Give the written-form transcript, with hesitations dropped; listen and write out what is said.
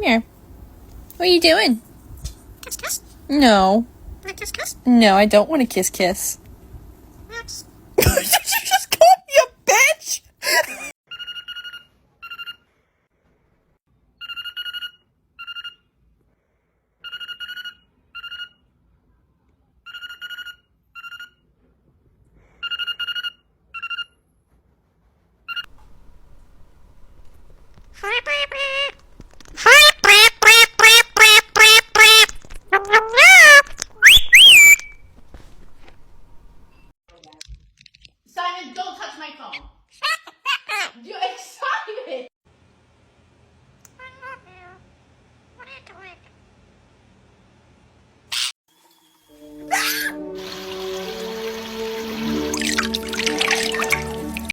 here. What are you doing? Kiss, kiss. No. Want to kiss, kiss? No, I don't want to kiss, kiss. Yes. Did you just call me a bitch? Simon, don't touch my phone.